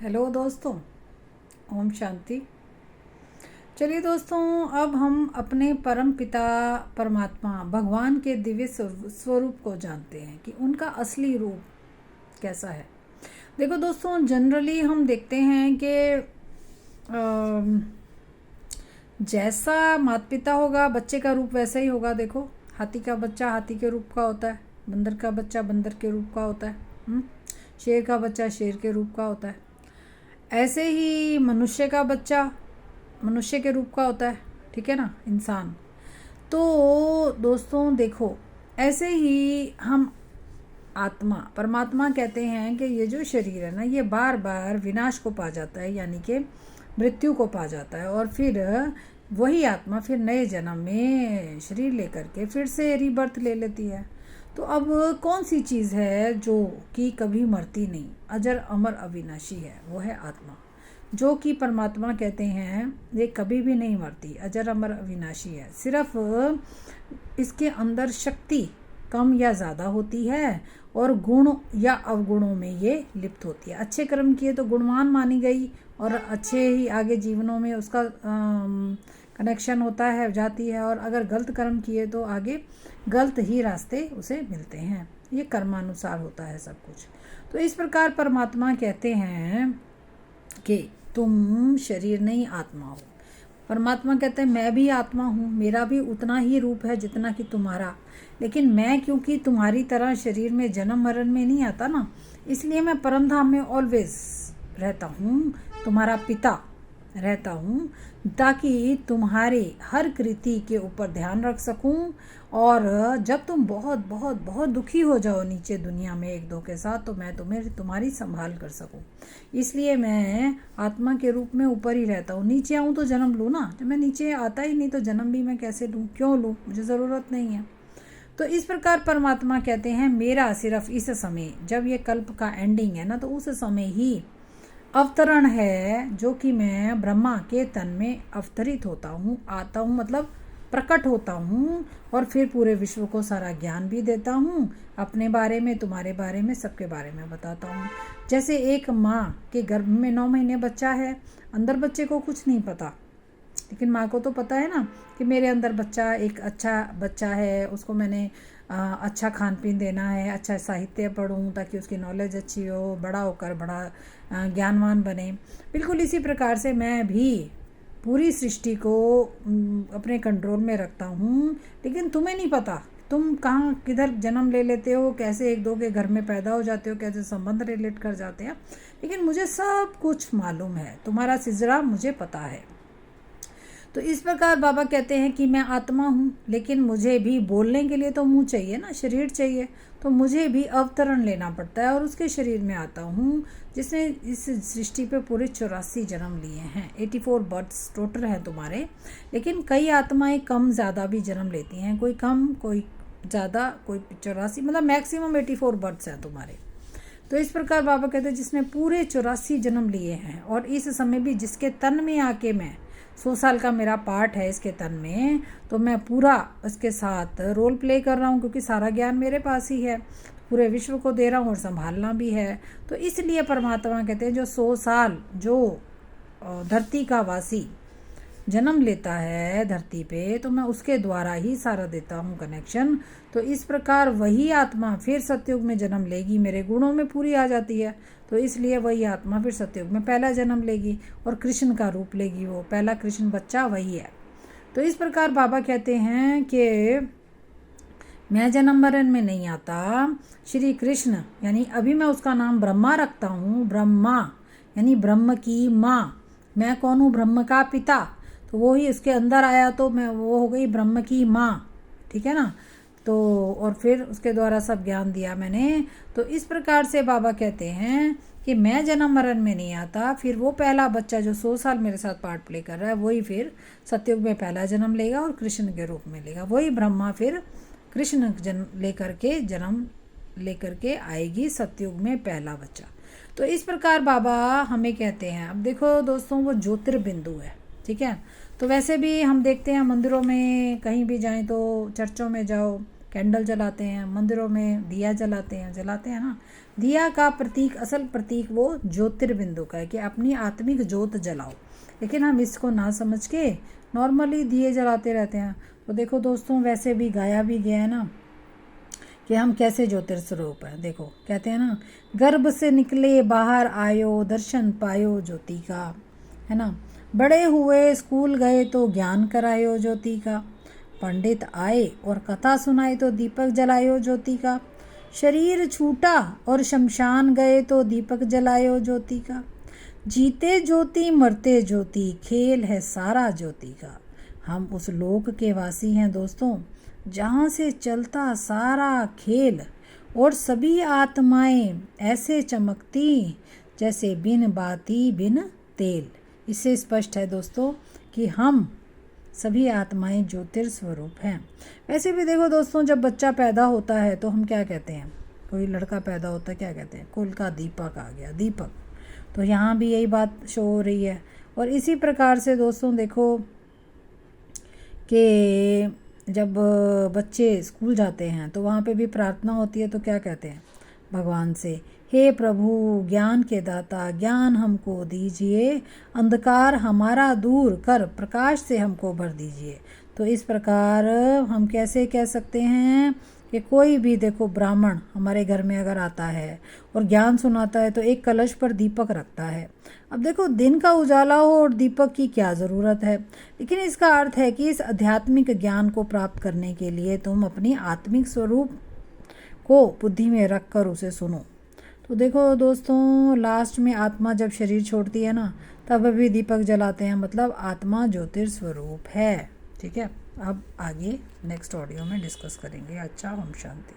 Hello दोस्तों, ओम शांति। चलिए दोस्तों, अब हम अपने परम पिता परमात्मा भगवान के दिव्य स्वरूप को जानते हैं कि उनका असली रूप कैसा है। देखो दोस्तों, जनरली हम देखते हैं कि जैसा माता पिता होगा बच्चे का रूप वैसा ही होगा। देखो, हाथी का बच्चा हाथी के रूप का होता है, बंदर का बच्चा बंदर के रूप का होता है, शेर का बच्चा शेर के रूप का होता है। ऐसे ही मनुष्य का बच्चा मनुष्य के रूप का होता है, ठीक है ना, इंसान। तो दोस्तों देखो, ऐसे ही हम आत्मा परमात्मा कहते हैं कि ये जो शरीर है ना, ये बार बार विनाश को पा जाता है, यानी कि मृत्यु को पा जाता है, और फिर वही आत्मा फिर नए जन्म में शरीर लेकर के फिर से रीबर्थ ले लेती है। तो अब कौन सी चीज़ है जो कि कभी मरती नहीं, अजर अमर अविनाशी है? वो है आत्मा, जो कि परमात्मा कहते हैं ये कभी भी नहीं मरती, अजर अमर अविनाशी है। सिर्फ इसके अंदर शक्ति कम या ज़्यादा होती है, और गुण या अवगुणों में ये लिप्त होती है। अच्छे कर्म किए तो गुणवान मानी गई, और अच्छे ही आगे जीवनों में उसका कनेक्शन होता है, जाती है। और अगर गलत कर्म किए तो आगे गलत ही रास्ते उसे मिलते हैं। ये कर्मानुसार होता है सब कुछ। तो इस प्रकार परमात्मा कहते हैं कि तुम शरीर नहीं आत्मा हो। परमात्मा कहते हैं मैं भी आत्मा हूँ, मेरा भी उतना ही रूप है जितना कि तुम्हारा, लेकिन मैं क्योंकि तुम्हारी तरह शरीर में जन्म मरण में नहीं आता ना, इसलिए मैं परम धाम में ऑलवेज रहता हूँ, तुम्हारा पिता रहता हूँ, ताकि तुम्हारे हर कृति के ऊपर ध्यान रख सकूँ। और जब तुम बहुत बहुत बहुत दुखी हो जाओ नीचे दुनिया में एक दो के साथ, तो मैं तुम्हारी संभाल कर सकूँ। इसलिए मैं आत्मा के रूप में ऊपर ही रहता हूँ। नीचे आऊँ तो जन्म लूँ ना, जब मैं नीचे आता ही नहीं तो जन्म भी मैं कैसे लूँ, क्यों लूँ, मुझे ज़रूरत नहीं है। तो इस प्रकार परमात्मा कहते हैं मेरा सिर्फ इस समय, जब ये कल्प का एंडिंग है ना, तो उस समय ही अवतरण है, जो कि मैं ब्रह्मा के तन में अवतरित होता हूँ, आता हूँ, मतलब प्रकट होता हूँ, और फिर पूरे विश्व को सारा ज्ञान भी देता हूँ, अपने बारे में, तुम्हारे बारे में, सबके बारे में बताता हूँ। जैसे एक माँ के गर्भ में 9 महीने बच्चा है, अंदर बच्चे को कुछ नहीं पता, लेकिन माँ को तो पता है ना कि मेरे अंदर बच्चा एक अच्छा बच्चा है, उसको मैंने अच्छा खान पीन देना है, अच्छा साहित्य पढ़ूँ ताकि उसकी नॉलेज अच्छी हो, बड़ा होकर बड़ा ज्ञानवान बने। बिल्कुल इसी प्रकार से मैं भी पूरी सृष्टि को अपने कंट्रोल में रखता हूँ, लेकिन तुम्हें नहीं पता तुम कहाँ किधर जन्म ले लेते हो, कैसे एक दो के घर में पैदा हो जाते हो, कैसे संबंध रिलेट कर जाते हैं, लेकिन मुझे सब कुछ मालूम है, तुम्हारा सिजरा मुझे पता है। तो इस प्रकार बाबा कहते हैं कि मैं आत्मा हूँ, लेकिन मुझे भी बोलने के लिए तो मुंह चाहिए ना, शरीर चाहिए, तो मुझे भी अवतरण लेना पड़ता है, और उसके शरीर में आता हूँ, जिसने इस सृष्टि पे पूरे 84 जन्म लिए हैं। 84 बर्थ्स टोटल हैं तुम्हारे, लेकिन कई आत्माएं कम ज़्यादा भी जन्म लेती हैं, कोई कम कोई ज़्यादा, कोई 84, मतलब मैक्सिमम 84 बर्थ्स हैं तुम्हारे। तो इस प्रकार बाबा कहते हैं जिसने पूरे 84 जन्म लिए हैं, और इस समय भी जिसके तन में आके मैं 100 साल का मेरा पार्ट है इसके तन में, तो मैं पूरा इसके साथ रोल प्ले कर रहा हूँ, क्योंकि सारा ज्ञान मेरे पास ही है, पूरे विश्व को दे रहा हूँ और संभालना भी है। तो इसलिए परमात्मा कहते हैं जो 100 साल जो धरती का वासी जन्म लेता है धरती पे, तो मैं उसके द्वारा ही सारा देता हूँ कनेक्शन। तो इस प्रकार वही आत्मा फिर सतयुग में जन्म लेगी, मेरे गुणों में पूरी आ जाती है, तो इसलिए वही आत्मा फिर सतयुग में पहला जन्म लेगी और कृष्ण का रूप लेगी, वो पहला कृष्ण बच्चा वही है। तो इस प्रकार बाबा कहते हैं कि मैं जन्म मरण में नहीं आता। श्री कृष्ण यानी अभी मैं उसका नाम ब्रह्मा रखता हूँ, ब्रह्मा यानी ब्रह्म की माँ। मैं कौन हूँ? ब्रह्म का पिता, तो वो ही उसके अंदर आया, तो मैं वो हो गई ब्रह्म की माँ, ठीक है ना। तो और फिर उसके द्वारा सब ज्ञान दिया मैंने। तो इस प्रकार से बाबा कहते हैं कि मैं जन्म मरण में नहीं आता, फिर वो पहला बच्चा जो 100 साल मेरे साथ पार्ट प्ले कर रहा है, वही फिर सतयुग में पहला जन्म लेगा और कृष्ण के रूप में लेगा। वही ब्रह्मा फिर कृष्ण जन्म लेकर के आएगी सतयुग में पहला बच्चा। तो इस प्रकार बाबा हमें कहते हैं। अब देखो दोस्तों, वो ज्योतिर्बिंदु है, ठीक है। तो वैसे भी हम देखते हैं मंदिरों में, कहीं भी जाएं तो चर्चों में जाओ, कैंडल जलाते हैं, मंदिरों में दिया जलाते हैं ना। दिया का प्रतीक, असल प्रतीक वो ज्योतिर्बिंदु का है कि अपनी आत्मिक ज्योत जलाओ, लेकिन हम इसको ना समझ के नॉर्मली दिए जलाते रहते हैं। तो देखो दोस्तों, वैसे भी गाया भी गया है ना कि हम कैसे ज्योतिर्स्वरूप है। देखो कहते हैं ना, गर्भ से निकले बाहर आयो, दर्शन पायो ज्योति का, है ना। बड़े हुए स्कूल गए तो ज्ञान करायो ज्योति का, पंडित आए और कथा सुनाई तो दीपक जलायो ज्योति का, शरीर छूटा और शमशान गए तो दीपक जलायो ज्योति का, जीते ज्योति मरते ज्योति, खेल है सारा ज्योति का। हम उस लोक के वासी हैं दोस्तों, जहाँ से चलता सारा खेल, और सभी आत्माएं ऐसे चमकती जैसे बिन बाती बिन तेल। इससे स्पष्ट है दोस्तों कि हम सभी आत्माएं ज्योतिर्स्वरूप हैं। वैसे भी देखो दोस्तों, जब बच्चा पैदा होता है तो हम क्या कहते हैं, कोई लड़का पैदा होता है क्या कहते हैं, कुल का दीपक आ गया, दीपक। तो यहाँ भी यही बात शो हो रही है। और इसी प्रकार से दोस्तों देखो कि जब बच्चे स्कूल जाते हैं तो वहाँ पे भी प्रार्थना होती है, तो क्या कहते हैं भगवान से, हे प्रभु ज्ञान के दाता, ज्ञान हमको दीजिए, अंधकार हमारा दूर कर, प्रकाश से हमको भर दीजिए। तो इस प्रकार हम कैसे कह सकते हैं कि कोई भी देखो ब्राह्मण हमारे घर में अगर आता है और ज्ञान सुनाता है तो एक कलश पर दीपक रखता है। अब देखो दिन का उजाला हो और दीपक की क्या ज़रूरत है, लेकिन इसका अर्थ है कि इस आध्यात्मिक ज्ञान को प्राप्त करने के लिए तुम अपनी आत्मिक स्वरूप को बुद्धि में रख कर उसे सुनो। तो देखो दोस्तों, लास्ट में आत्मा जब शरीर छोड़ती है ना, तब भी दीपक जलाते हैं, मतलब आत्मा ज्योतिर्स्वरूप है। ठीक है, अब आगे नेक्स्ट ऑडियो में डिस्कस करेंगे। अच्छा, ओम शांति।